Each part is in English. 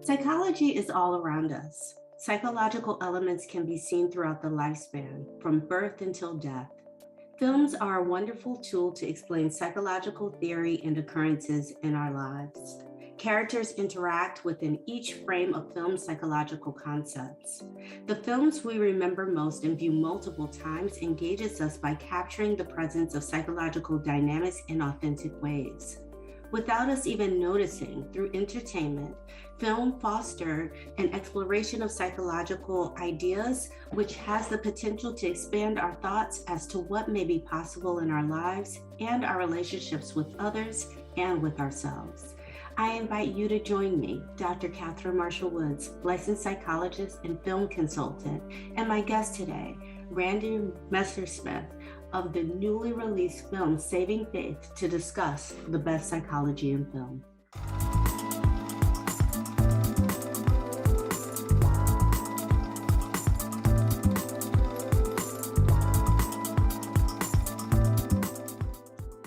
Psychology is all around us. Psychological elements can be seen throughout the lifespan, from birth until death. Films are a wonderful tool to explain psychological theory and occurrences in our lives. Characters interact within each frame of film psychological concepts. The films we remember most and view multiple times engages us by capturing the presence of psychological dynamics in authentic ways. Without us even noticing, through entertainment, film fostered an exploration of psychological ideas, which has the potential to expand our thoughts as to what may be possible in our lives and our relationships with others and with ourselves. I invite you to join me, Dr. Catherine Marshall Woods, licensed psychologist and film consultant, and my guest today, Randy Messersmith, of the newly released film Saving Faith, to discuss the best psychology in film.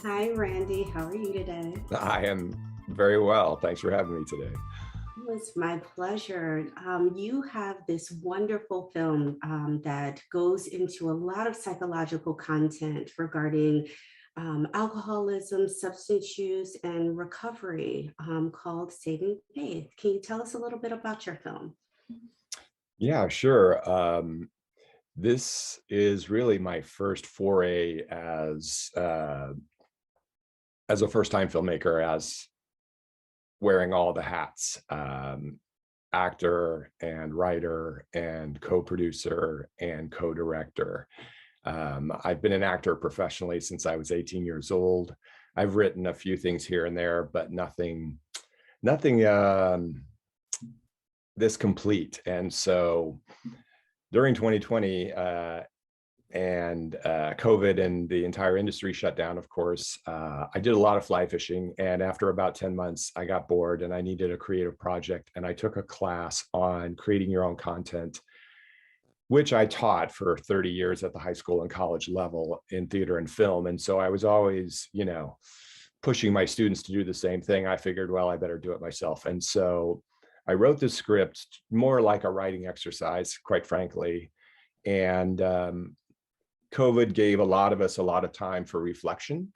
Hi, Randy. How are you today? I am very well. Thanks for having me today. It's my pleasure. You have this wonderful film that goes into a lot of psychological content regarding alcoholism, substance use, and recovery called Saving Faith. Can you tell us a little bit about your film? Yeah, sure. This is really my first foray as a first-time filmmaker, as wearing all the hats, actor and writer and co-producer and co-director. I've been an actor professionally since I was 18 years old. I've written a few things here and there, but nothing this complete. And so during 2020 and COVID and the entire industry shut down, of course, I did a lot of fly fishing. And after about 10 months, I got bored and I needed a creative project. And I took a class on creating your own content, which I taught for 30 years at the high school and college level in theater and film. And so I was always, pushing my students to do the same thing. I figured, well, I better do it myself. And so I wrote this script more like a writing exercise, quite frankly. And COVID gave a lot of us a lot of time for reflection.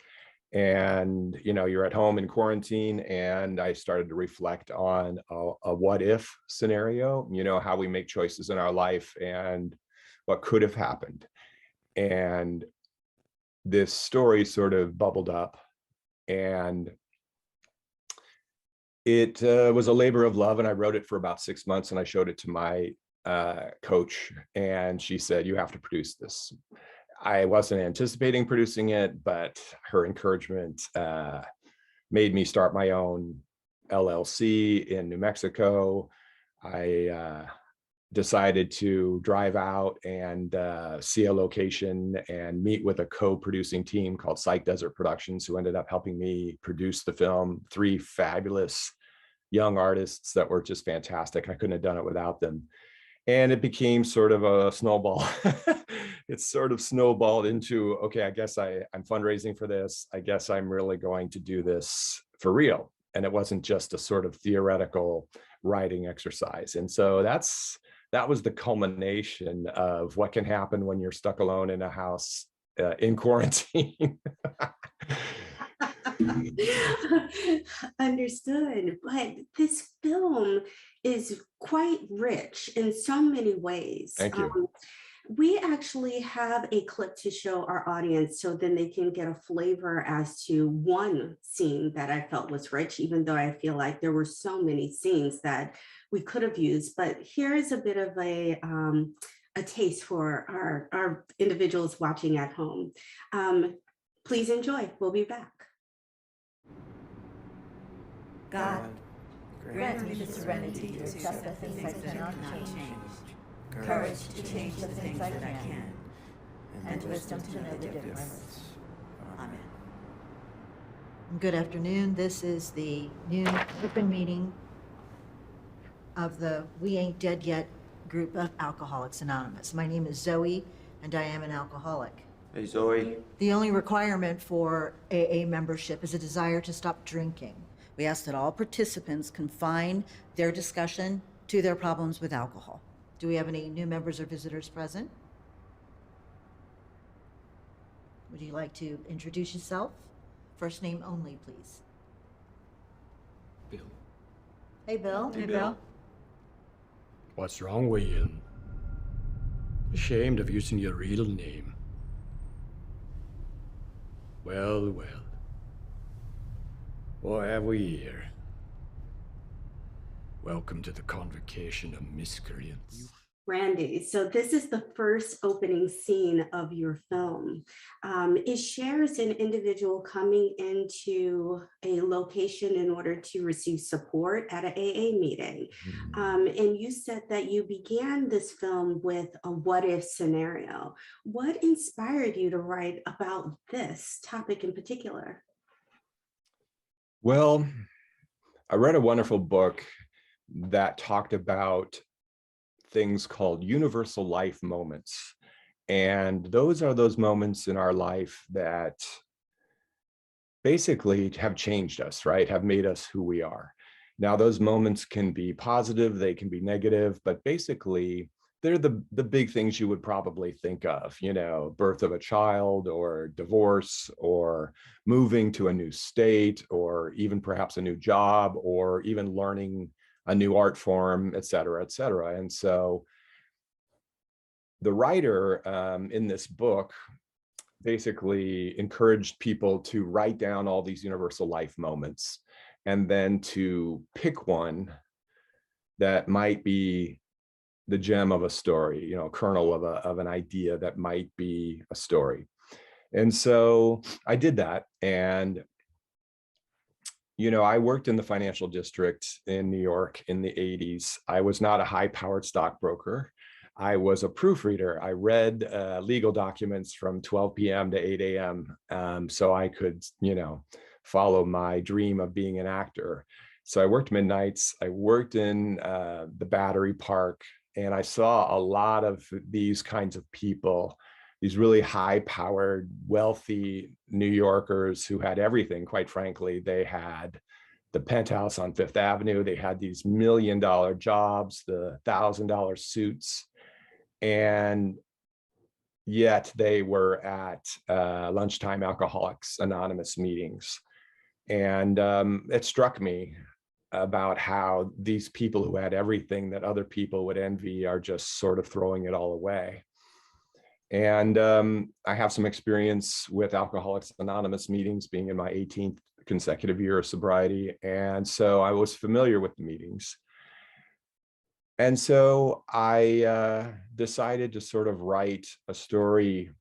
And, you're at home in quarantine, and I started to reflect on a what if scenario, how we make choices in our life and what could have happened. And this story sort of bubbled up, and it was a labor of love. And I wrote it for about 6 months, and I showed it to my coach, and she said, "You have to produce this." I wasn't anticipating producing it, but her encouragement made me start my own LLC in New Mexico. I decided to drive out and see a location and meet with a co-producing team called Psych Desert Productions, who ended up helping me produce the film. 3 fabulous young artists that were just fantastic. I couldn't have done it without them. And it became sort of a snowball. It's sort of snowballed into, okay, I guess I'm fundraising for this. I guess I'm really going to do this for real. And it wasn't just a sort of theoretical writing exercise. And so that was the culmination of what can happen when you're stuck alone in a house in quarantine. Understood. But this film is quite rich in so many ways. Thank you. We actually have a clip to show our audience so then they can get a flavor as to one scene that I felt was rich, even though I feel like there were so many scenes that we could have used. But here is a bit of a taste for our individuals watching at home. Please enjoy. We'll be back. God, grant me the serenity to accept the things I cannot change, courage to change the things I can, and wisdom to know the difference. Amen. Good afternoon. This is the noon open meeting of the We Ain't Dead Yet group of Alcoholics Anonymous. My name is Zoe, and I am an alcoholic. Hey, Zoe. The only requirement for AA membership is a desire to stop drinking. We ask that all participants confine their discussion to their problems with alcohol. Do we have any new members or visitors present? Would you like to introduce yourself? First name only, please. Bill. Hey, Bill. Hey, Bill. What's wrong with you? Ashamed of using your real name. Well, well. What have we here? Welcome to the convocation of miscreants. Randy, so this is the first opening scene of your film. It shares an individual coming into a location in order to receive support at an AA meeting. And you said that you began this film with a what if scenario. What inspired you to write about this topic in particular? Well, I read a wonderful book that talked about things called universal life moments. And those are those moments in our life that basically have changed us, right? Have made us who we are. Now, those moments can be positive, they can be negative, but basically they're the big things you would probably think of, you know, birth of a child or divorce or moving to a new state or even perhaps a new job or even learning a new art form, et cetera, et cetera. And so the writer in this book basically encouraged people to write down all these universal life moments and then to pick one that might be the gem of a story, you know, kernel of an idea that might be a story. And so I did that. And you know, I worked in the financial district in New York in the 80s. I was not a high-powered stockbroker. I was a proofreader. I read legal documents from 12 p.m. to 8 a.m. So I could, you know, follow my dream of being an actor. So I worked midnights. I worked in the Battery Park, and I saw a lot of these kinds of people, these really high-powered, wealthy New Yorkers who had everything, quite frankly. They had the penthouse on Fifth Avenue. They had these $1 million jobs, the $1,000 suits, and yet they were at lunchtime Alcoholics Anonymous meetings. And it struck me about how these people who had everything that other people would envy are just sort of throwing it all away. And I have some experience with Alcoholics Anonymous meetings, being in my 18th consecutive year of sobriety. And so I was familiar with the meetings. And so I decided to sort of write a story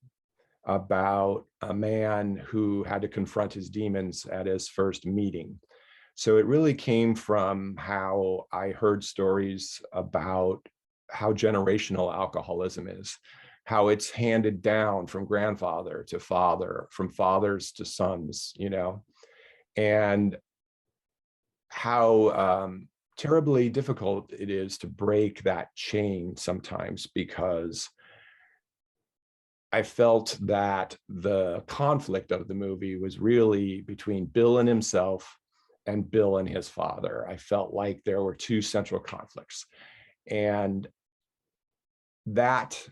about a man who had to confront his demons at his first meeting. So it really came from how I heard stories about how generational alcoholism is, how it's handed down from grandfather to father, from fathers to sons, you know, and how terribly difficult it is to break that chain sometimes, because I felt that the conflict of the movie was really between Bill and himself and Bill and his father. I felt like there were two central conflicts. And that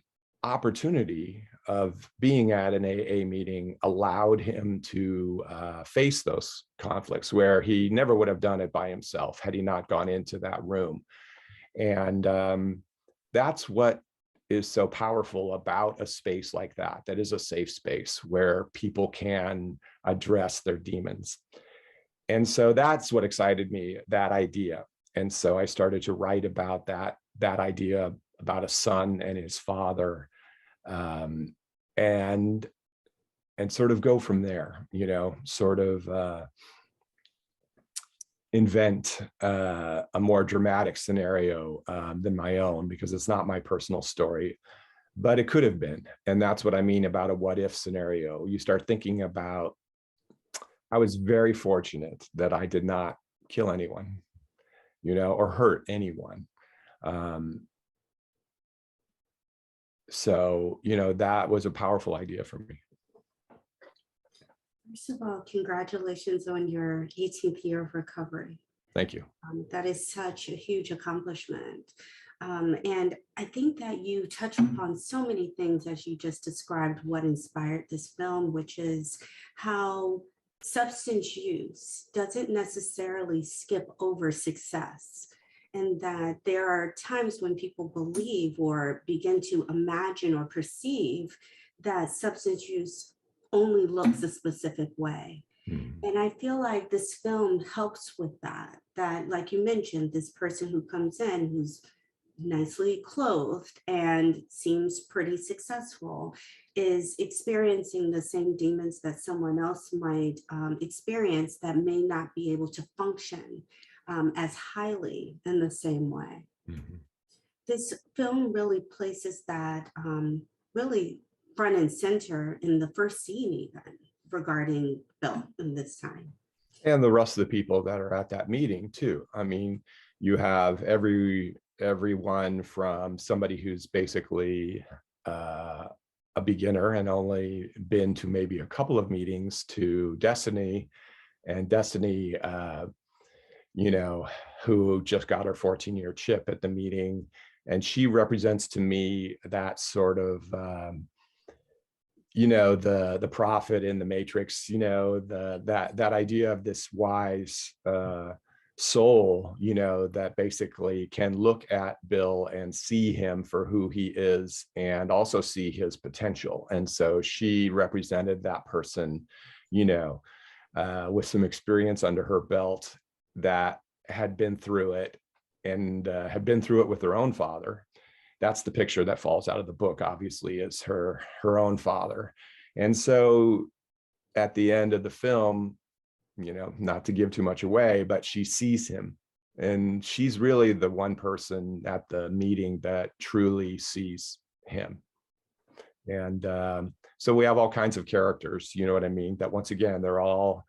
opportunity of being at an AA meeting allowed him to face those conflicts, where he never would have done it by himself had he not gone into that room. And that's what is so powerful about a space like that, that is a safe space where people can address their demons. And so that's what excited me, that idea. And so I started to write about that idea about a son and his father, and sort of go from there, you know, sort of invent a more dramatic scenario than my own, because it's not my personal story, but it could have been. And that's what I mean about a what if scenario. You start thinking about, I was very fortunate that I did not kill anyone, you know, or hurt anyone. So, you know, that was a powerful idea for me. First of all, congratulations on your 18th year of recovery. Thank you. That is such a huge accomplishment. And I think that you touch upon so many things as you just described what inspired this film, which is how substance use doesn't necessarily skip over success. And that there are times when people believe or begin to imagine or perceive that substance use only looks a specific way. Mhm. And I feel like this film helps with that, like you mentioned, this person who comes in who's nicely clothed and seems pretty successful is experiencing the same demons that someone else might experience that may not be able to function as highly in the same way. Mhm. This film really places that really front and center in the first scene even regarding Bill in this time. And the rest of the people that are at that meeting too. I mean, you have everyone from somebody who's basically a beginner and only been to maybe a couple of meetings to Destiny, and Destiny, you know, who just got her 14-year chip at the meeting. And she represents to me that sort of, you know, the prophet in the Matrix, you know, that idea of this wise soul, you know, that basically can look at Bill and see him for who he is and also see his potential. And so she represented that person, you know, with some experience under her belt that had been through it and had been through it with her own father. That's the picture that falls out of the book, obviously, is her own father. And so at the end of the film, you know, not to give too much away, but she sees him. And she's really the one person at the meeting that truly sees him. And so we have all kinds of characters, you know what I mean? That once again, they're all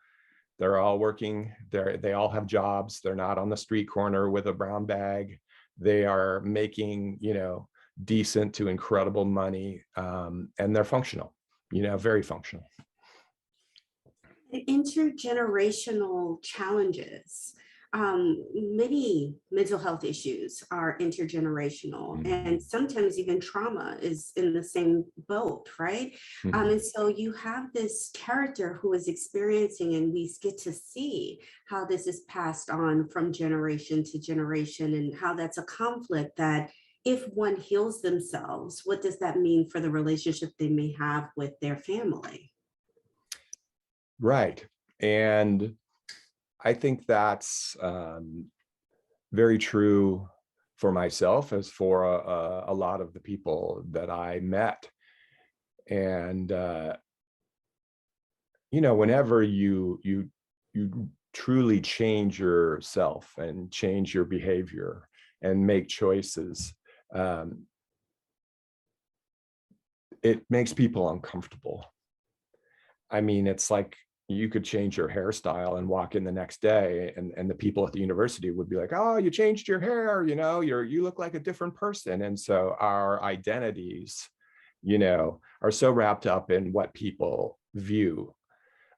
working, they all have jobs. They're not on the street corner with a brown bag. They are making, you know, decent to incredible money, and they're functional, you know, very functional. Intergenerational challenges. Many mental health issues are intergenerational, and sometimes even trauma is in the same boat, right? And so you have this character who is experiencing, and we get to see how this is passed on from generation to generation, and how that's a conflict that if one heals themselves, what does that mean for the relationship they may have with their family? Right. And I think that's very true for myself as for a lot of the people that I met. And, you know, whenever you truly change yourself and change your behavior and make choices, it makes people uncomfortable. I mean, it's like you could change your hairstyle and walk in the next day, and the people at the university would be like, oh, you changed your hair, you know, you look like a different person. And so our identities, you know, are so wrapped up in what people view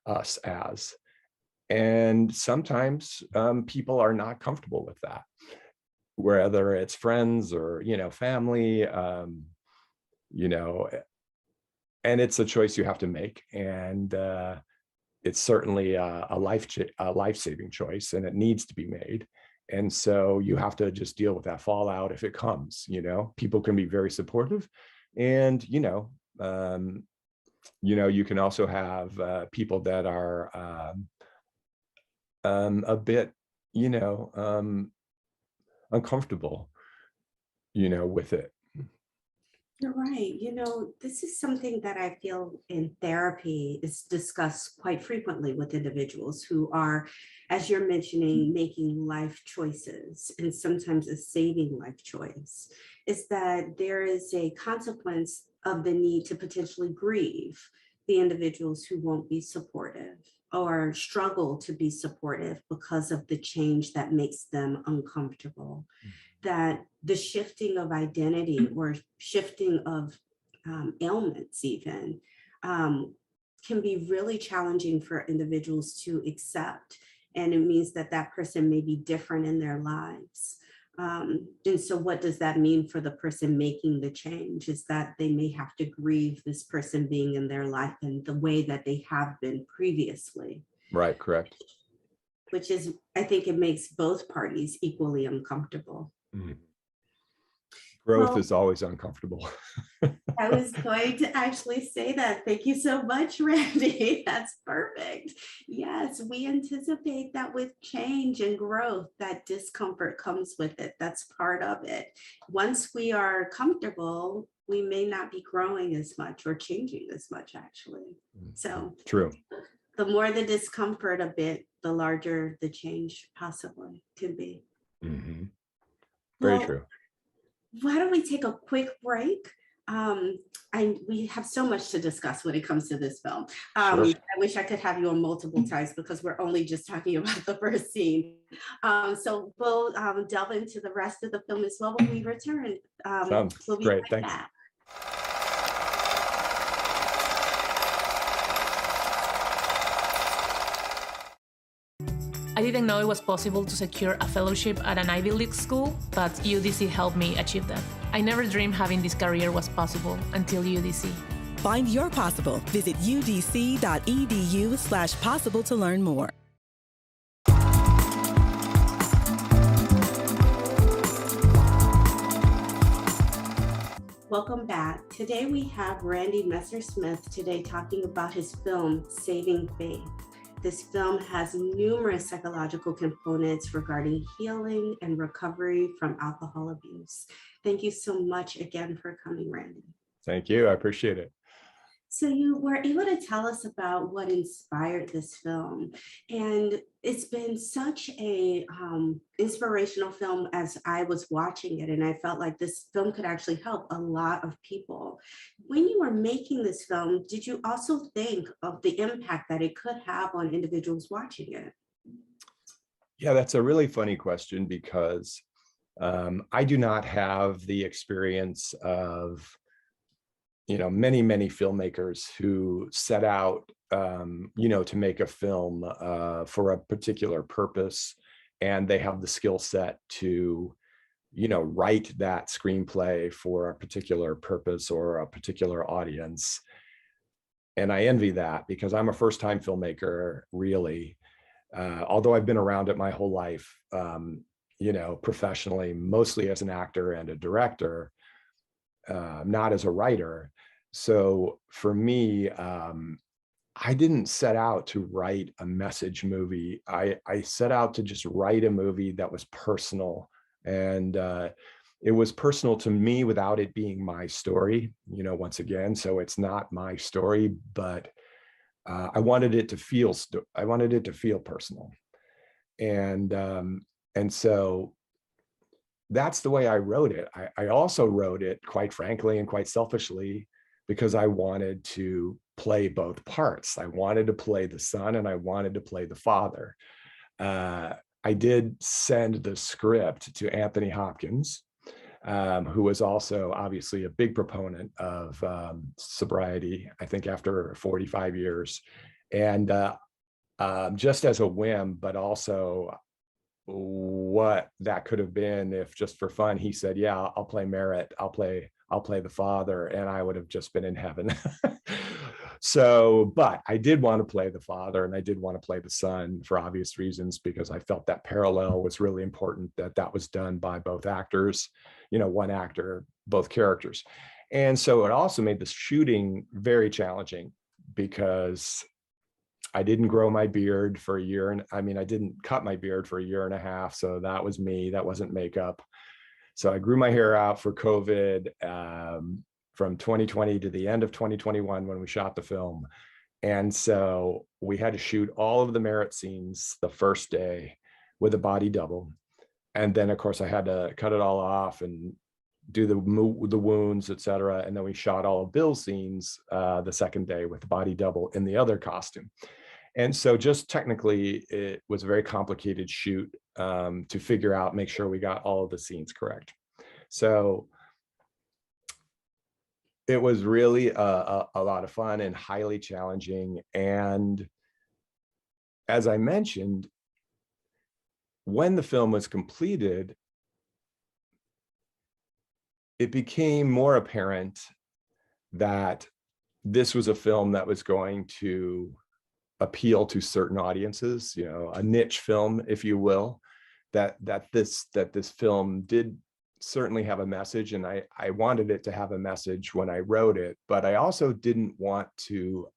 us as. And sometimes people are not comfortable with that, whether it's friends or, you know, family, you know, and it's a choice you have to make. And it's certainly a life-saving choice, and it needs to be made. And so you have to just deal with that fallout if it comes. You know, people can be very supportive, and you know, you can also have people that are a bit, you know, uncomfortable, you know, with it. You're right. You know, this is something that I feel in therapy is discussed quite frequently with individuals who are, as you're mentioning, making life choices, and sometimes a saving life choice, is that there is a consequence of the need to potentially grieve the individuals who won't be supportive or struggle to be supportive because of the change that makes them uncomfortable. That the shifting of identity or shifting of ailments even can be really challenging for individuals to accept. And it means that that person may be different in their lives. And so what does that mean for the person making the change is that they may have to grieve this person being in their life in the way that they have been previously. Right, correct. Which is, I think it makes both parties equally uncomfortable. Mm. Growth Well, is always uncomfortable. I was going to actually say that. Thank you so much, Randy. That's perfect. Yes, we anticipate that with change and growth, that discomfort comes with it. That's part of it. Once we are comfortable, we may not be growing as much or changing as much, actually. So True. the more the discomfort a bit, the larger the change possibly can be. Mm-hmm. Very true. Why don't we take a quick break? We have so much to discuss when it comes to this film. Sure. I wish I could have you on multiple times because we're only just talking about the first scene. So we'll delve into the rest of the film as well when we return. Sounds we'll be great. right Thanks. back. I didn't know it was possible to secure a fellowship at an Ivy League school, but UDC helped me achieve that. I never dreamed having this career was possible until UDC. Find your possible. Visit udc.edu/possible to learn more. Welcome back. Today we have Randy Messersmith today talking about his film, Saving Faith. This film has numerous psychological components regarding healing and recovery from alcohol abuse. Thank you so much again for coming, Randy. Thank you. I appreciate it. So you were able to tell us about what inspired this film, and it's been such a inspirational film as I was watching it, and I felt like this film could actually help a lot of people. When you were making this film, did you also think of the impact that it could have on individuals watching it? Yeah, that's a really funny question because I do not have the experience of many filmmakers who set out, to make a film for a particular purpose, and they have the skill set to, write that screenplay for a particular purpose or a particular audience. And I envy that because I'm a first-time filmmaker, really. Although I've been around it my whole life, professionally, mostly as an actor and a director, not as a writer. So for me, I didn't set out to write a message movie. I set out to just write a movie that was personal. And it was personal to me without it being my story, once again. So it's not my story, but I wanted it to feel personal. And so that's the way I wrote it. I also wrote it, quite frankly and quite selfishly, because I wanted to play both parts. I wanted to play the son and I wanted to play the father. I did send the script to Anthony Hopkins, who was also obviously a big proponent of sobriety, I think after 45 years. And just as a whim, but also what that could have been if just for fun, he said, yeah, I'll play Merritt, I'll play the father, and I would have just been in heaven. So, but I did want to play the father and I did want to play the son for obvious reasons, because I felt that parallel was really important, that was done by both actors, one actor, both characters. And so it also made the shooting very challenging because I didn't grow my beard for a year. And I didn't cut my beard for a year and a half. So that was me, that wasn't makeup. So I grew my hair out for COVID from 2020 to the end of 2021 when we shot the film. And so we had to shoot all of the Merritt scenes the first day with a body double. And then of course I had to cut it all off and do the wounds, et cetera. And then we shot all of Bill's scenes the second day with the body double in the other costume. And so just technically, it was a very complicated shoot to figure out, make sure we got all of the scenes correct. So it was really a lot of fun and highly challenging. And as I mentioned, when the film was completed, it became more apparent that this was a film that was going to appeal to certain audiences, you know, a niche film, if you will, that this film did certainly have a message, and I wanted it to have a message when I wrote it, but I also didn't want to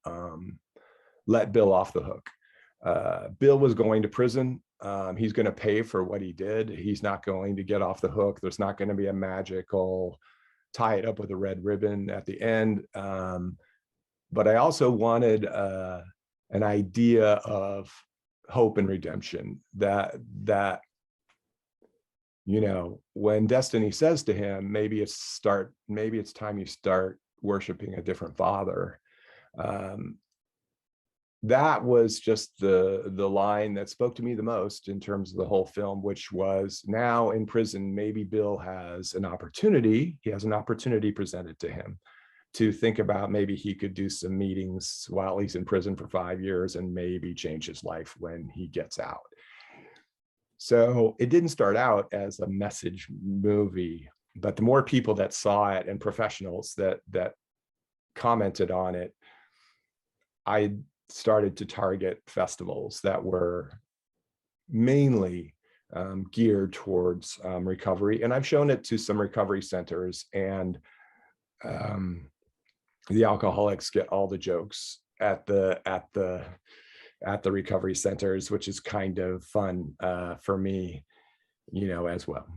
let Bill off the hook. Bill was going to prison. He's going to pay for what he did. He's not going to get off the hook. There's not going to be a magical tie it up with a red ribbon at the end. But I also wanted an idea of hope and redemption, that you know, when destiny says to him, maybe it's time you start worshiping a different father. That was just the line that spoke to me the most in terms of the whole film, which was, now in prison, maybe Bill has an opportunity. He has an opportunity presented to him to think about maybe he could do some meetings while he's in prison for 5 years and maybe change his life when he gets out. So it didn't start out as a message movie, but the more people that saw it and professionals that commented on it, I started to target festivals that were mainly geared towards recovery. And I've shown it to some recovery centers, and the alcoholics get all the jokes at the recovery centers, which is kind of fun for me, you know, as well.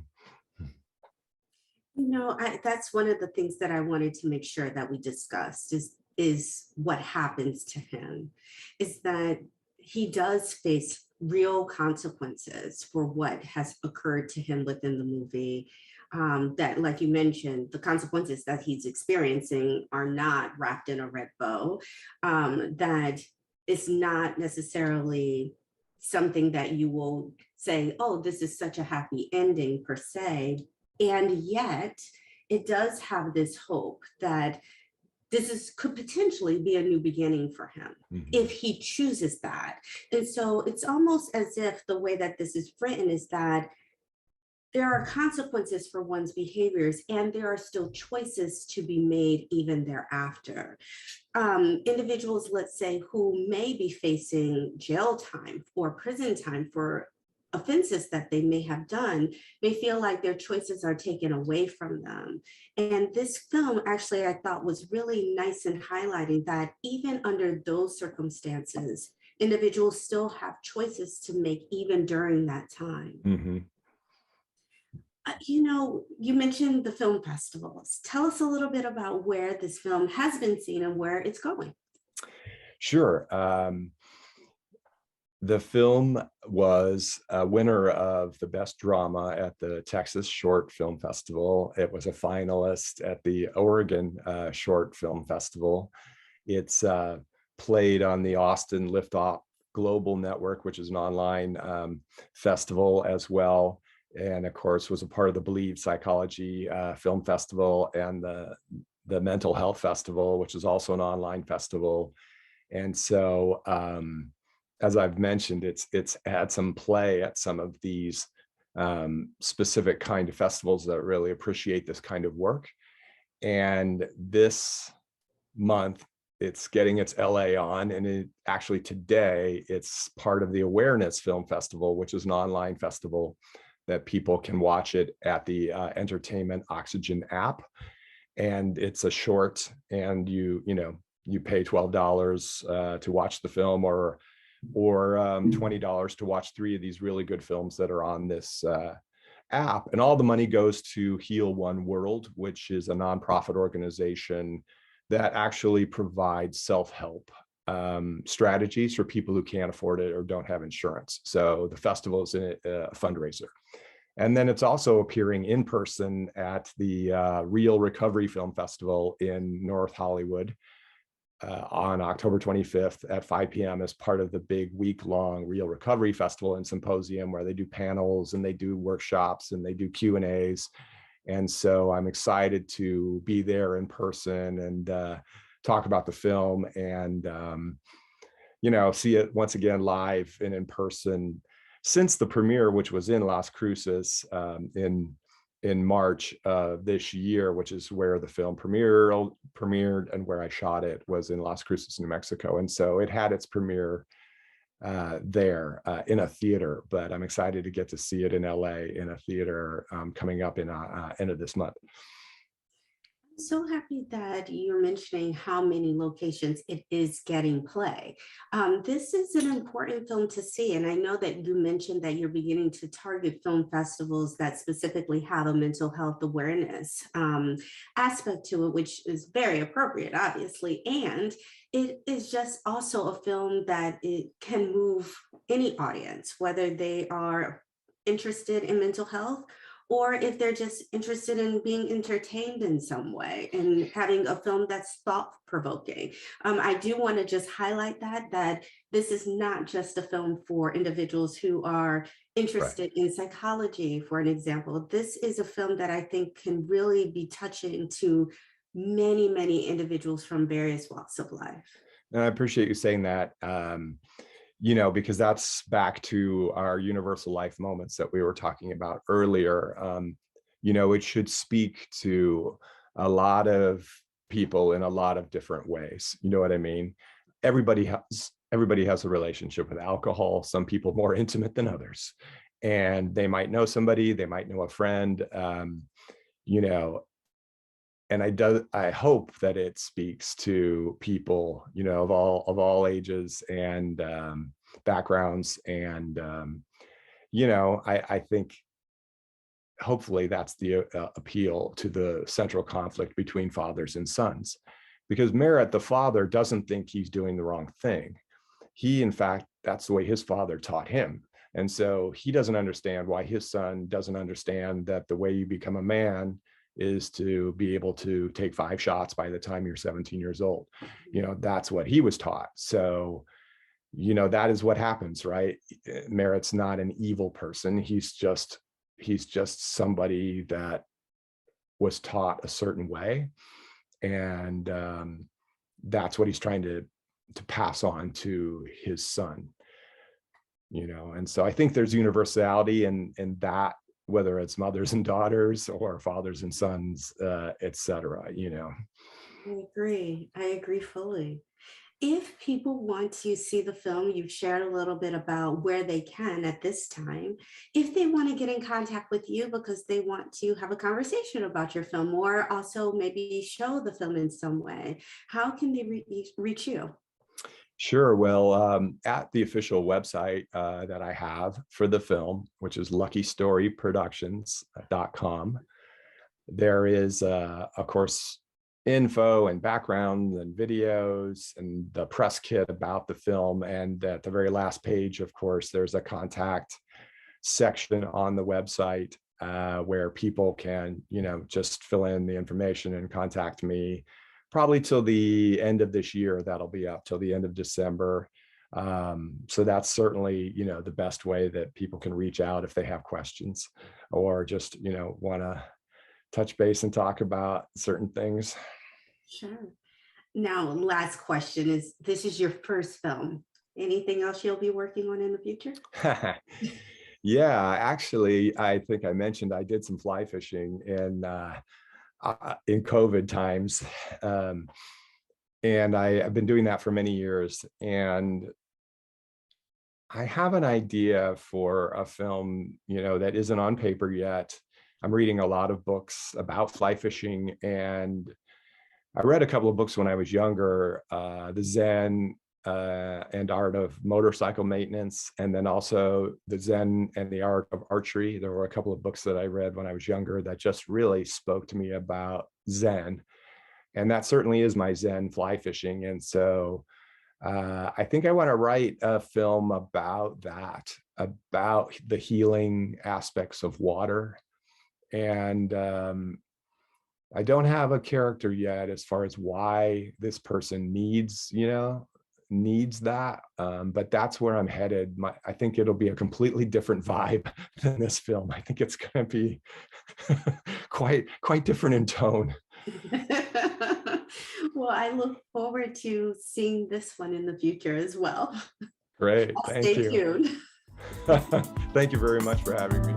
You know, that's one of the things that I wanted to make sure that we discussed is what happens to him, is that he does face real consequences for what has occurred to him within the movie. That, like you mentioned, the consequences that he's experiencing are not wrapped in a red bow, that it's not necessarily something that you will say, oh, this is such a happy ending per se. And yet it does have this hope that could potentially be a new beginning for him, if he chooses that. And so it's almost as if the way that this is written is that there are consequences for one's behaviors, and there are still choices to be made even thereafter. Individuals, let's say, who may be facing jail time or prison time for offenses that they may have done, may feel like their choices are taken away from them. And this film actually, I thought, was really nice in highlighting that even under those circumstances, individuals still have choices to make even during that time. You know, you mentioned the film festivals. Tell us a little bit about where this film has been seen and where it's going. Sure. The film was a winner of the best drama at the Texas Short Film Festival. It was a finalist at the Oregon Short Film Festival. It's played on the Austin Liftoff Global Network, which is an online festival as well. And of course, was a part of the Believe Psychology Film Festival and the Mental Health Festival, which is also an online festival. And so, as I've mentioned, it's had some play at some of these specific kind of festivals that really appreciate this kind of work. And this month, it's getting its LA on, and actually today, it's part of the Awareness Film Festival, which is an online festival that people can watch it at the Entertainment Oxygen app. And it's a short, and you pay $12 to watch the film, or $20 to watch 3 of these really good films that are on this app. And all the money goes to Heal One World, which is a nonprofit organization that actually provides self-help strategies for people who can't afford it or don't have insurance. So the festival is a fundraiser. And then it's also appearing in person at the Real Recovery Film Festival in North Hollywood on October 25th at 5 p.m. as part of the big week-long Real Recovery Festival and Symposium, where they do panels and they do workshops and they do Q&As. And so I'm excited to be there in person and talk about the film and, see it once again live and in person since the premiere, which was in Las Cruces in March this year, which is where the film premiered and where I shot it was in Las Cruces, New Mexico. And so it had its premiere there in a theater, but I'm excited to get to see it in LA in a theater coming up in end of this month. I'm so happy that you're mentioning how many locations it is getting play. This is an important film to see, and I know that you mentioned that you're beginning to target film festivals that specifically have a mental health awareness aspect to it, which is very appropriate, obviously, and it is just also a film that it can move any audience, whether they are interested in mental health or if they're just interested in being entertained in some way and having a film that's thought-provoking. I do want to just highlight that this is not just a film for individuals who are interested in psychology, for an example. This is a film that I think can really be touching to many, many individuals from various walks of life. And I appreciate you saying that. Because that's back to our universal life moments that we were talking about earlier. It should speak to a lot of people in a lot of different ways. You know what I mean? Everybody has a relationship with alcohol, some people more intimate than others. And they might know somebody, they might know a friend, and I hope that it speaks to people, of all ages and backgrounds. And, I think hopefully that's the appeal to the central conflict between fathers and sons, because Merritt, the father, doesn't think he's doing the wrong thing. He, in fact, that's the way his father taught him. And so he doesn't understand why his son doesn't understand that the way you become a man is to be able to take 5 shots by the time you're 17 years old. That's what he was taught. So, that is what happens, right? Merritt's not an evil person. He's just somebody that was taught a certain way. And that's what he's trying to pass on to his son, and so I think there's universality in that, whether it's mothers and daughters or fathers and sons, etc. I agree fully. If people want to see the film, you've shared a little bit about where they can at this time. If they want to get in contact with you because they want to have a conversation about your film or also maybe show the film in some way, how can they reach you? Sure. Well, at the official website that I have for the film, which is luckystoryproductions.com, there is, of course, info and background and videos and the press kit about the film. And at the very last page, of course, there's a contact section on the website where people can, just fill in the information and contact me. Probably till the end of this year, that'll be up till the end of December. So that's certainly, the best way that people can reach out if they have questions or just, want to touch base and talk about certain things. Sure. Now, last question is, this is your first film. Anything else you'll be working on in the future? Yeah, actually, I think I mentioned I did some fly fishing in COVID times. And I've been doing that for many years. And I have an idea for a film, that isn't on paper yet. I'm reading a lot of books about fly fishing, and I read a couple of books when I was younger, The Zen and Art of Motorcycle Maintenance, and then also The Zen and the Art of Archery. There were a couple of books that I read when I was younger that just really spoke to me about Zen. And that certainly is my Zen, fly fishing. And so I think I want to write a film about that, about the healing aspects of water. And I don't have a character yet as far as why this person needs, needs that, but that's where I'm headed. I think it'll be a completely different vibe than this film. I think it's going to be quite different in tone. Well, I look forward to seeing this one in the future as well. Great, I'll thank stay you. tuned. Thank you very much for having me.